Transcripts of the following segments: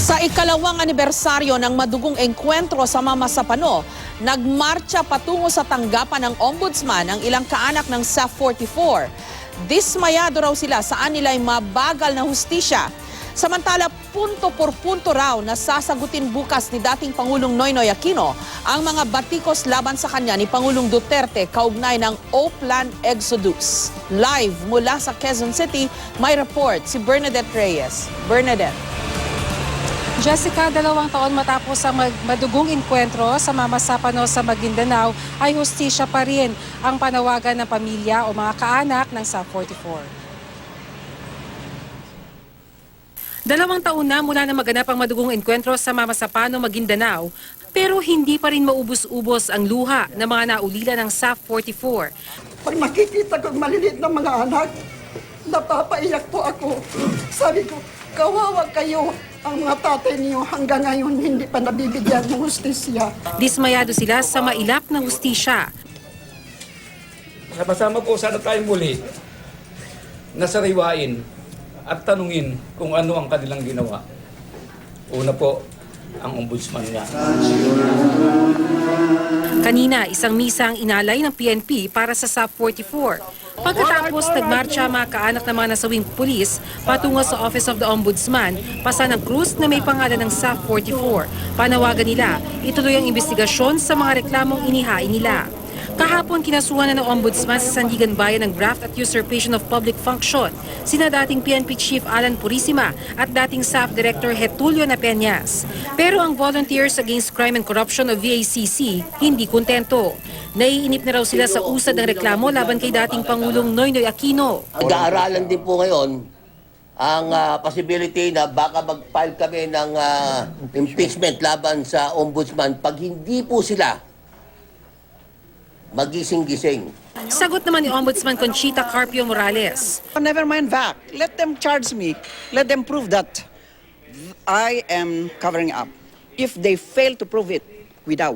Sa ikalawang anibersaryo ng madugong engkwentro sa Mama Sapano, nagmarcha patungo sa tanggapan ng ombudsman ang ilang kaanak ng SAF-44. Dismayado raw sila saan nila'y mabagal na hustisya. Samantala, punto por punto raw na sasagutin bukas ni dating Pangulong Noynoy Aquino ang mga batikos laban sa kanya ni Pangulong Duterte kaugnay ng O-Plan Exodus. Live mula sa Quezon City, may report si Bernadette Reyes. Bernadette. Jessica, 2 taon matapos ang madugong enkwentro sa Mama Sapano sa Maguindanao ay hustisya pa rin ang panawagan ng pamilya o mga kaanak ng SAF-44. 2 taon na mula na maganap ang madugong enkwentro sa Mama Sapano, Maguindanao, pero hindi pa rin maubos-ubos ang luha ng mga naulila ng SAF-44. Pag makikita ko maliliit na mga anak, napapaiyak po ako. Sabi ko, kawawa kayo. Ang mga tatay niyo hanggang ngayon hindi pa nabibigyan ng hustisya. Dismayado sila sa mailap na hustisya. Sama-sama po sana tayo muli na sariwain at tanungin kung ano ang kanilang ginawa. Una po, ang ombudsman nga. Kanina, isang misa ang inalay ng PNP para sa SAF-44. Pagkatapos, nagmarcha mga kaanak ng mga nasawing pulis patungo sa Office of the Ombudsman, pasa ng krus na may pangalan ng SAF-44. Panawagan nila, ituloy ang investigasyon sa mga reklamong inihain nila. Kahapon, kinasuhan na ng Ombudsman sa Sandigan Bayan ng graft at usurpation of public function, sina dating PNP Chief Alan Purisima at dating SAF Director Getulio Napeñas. Pero ang Volunteers Against Crime and Corruption o VACC hindi kontento. Naiinip na raw sila sa usad ng reklamo laban kay dating Pangulong Noynoy Aquino. Nag-aaralan din po ngayon ang possibility na baka mag-file kami ng impeachment laban sa ombudsman pag hindi po sila magising-gising. Sagot naman ni Ombudsman Conchita Carpio Morales. Never mind that. Let them charge me. Let them prove that I am covering up. If they fail to prove it, we daw.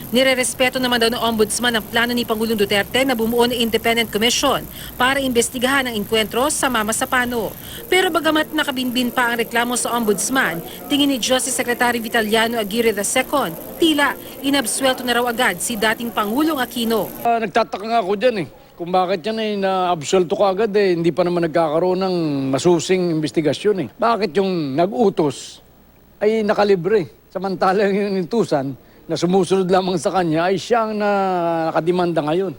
Nirerespeto naman daw ng Ombudsman ang plano ni Pangulong Duterte na bumuo ng Independent Commission para imbestigahan ang enkwentro sa Mama Sapano. Pero bagamat nakabinbin pa ang reklamo sa Ombudsman, tingin ni Justice Secretary Vitaliano Aguirre II, tila inabsuelto na raw agad si dating Pangulong Aquino. Nagtataka nga ako dyan kung bakit yan na-absuelto ka agad hindi pa naman nagkakaroon ng masusing investigasyon Bakit yung nag-utos ay nakalibre, samantalang yung intusan na sumusunod lamang sa kanya ay siyang nakademanda ngayon.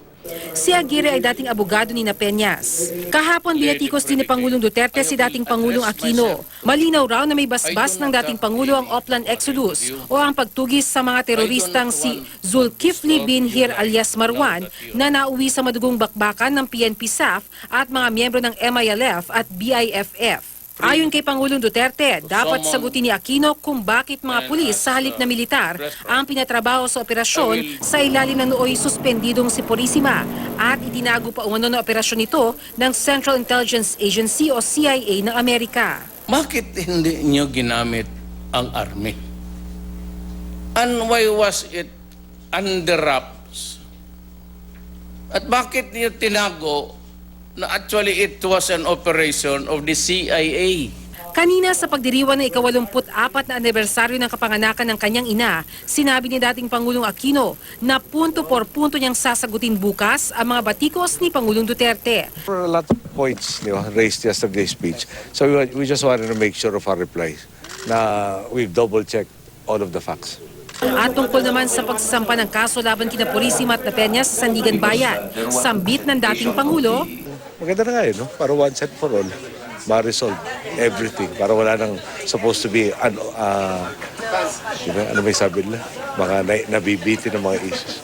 Si Aguirre ay dating abogado ni Napeñas. Kahapon binatikos din ni Pangulong Duterte si dating Pangulong Aquino. Malinaw raw na may basbas ng dating Pangulo ang O-Plan Exodus o ang pagtugis sa mga teroristang si Zulkifli Binhir alias Marwan na nauwi sa madugong bakbakan ng PNP SAF at mga miyembro ng MILF at BIFF. Ayon kay Pangulong Duterte, dapat sagutin ni Aquino kung bakit mga pulis sa halip na militar ang pinatrabaho sa operasyon sa ilalim ng nooy suspendidong si Purisima at itinago pa umano na operasyon nito ng Central Intelligence Agency o CIA ng Amerika. Bakit hindi niyo ginamit ang army? And why was it under wraps? At bakit niyo tinago na actually it was an operation of the CIA? Kanina sa pagdiriwang ng ika-84 na anibersaryo ng kapanganakan ng kanyang ina, sinabi ni dating Pangulong Aquino na punto por punto niyang sasagutin bukas ang mga batikos ni Pangulong Duterte. There were a lot of points raised yesterday's speech. So we just wanted to make sure of our replies na we've double-checked all of the facts. At tungkol naman sa pagsasampa ng kaso laban kina Purisima at Napeñas sa Sandigan Bayan, sambit ng dating Pangulo, Maganda na nga no? Para once and for all, ma-resolve everything. Para wala nang supposed to be, ano may sabi nila? Mga nabibiti ng mga issues.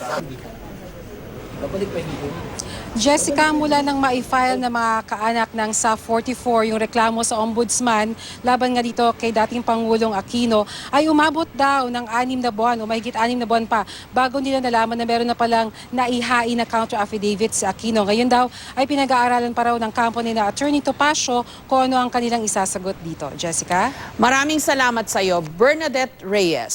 Jessica, mula nang ma-file na mga kaanak ng SAF-44 yung reklamo sa Ombudsman laban nga dito kay dating Pangulong Aquino ay umabot daw ng 6 na buwan o mahigit 6 na buwan pa bago nila nalaman na meron na palang naihain na counter-affidavit si Aquino. Ngayon daw ay pinag-aaralan pa raw ng kampo ni na Attorney Topacio kung ano ang kanilang isasagot dito. Jessica? Maraming salamat sa iyo, Bernadette Reyes.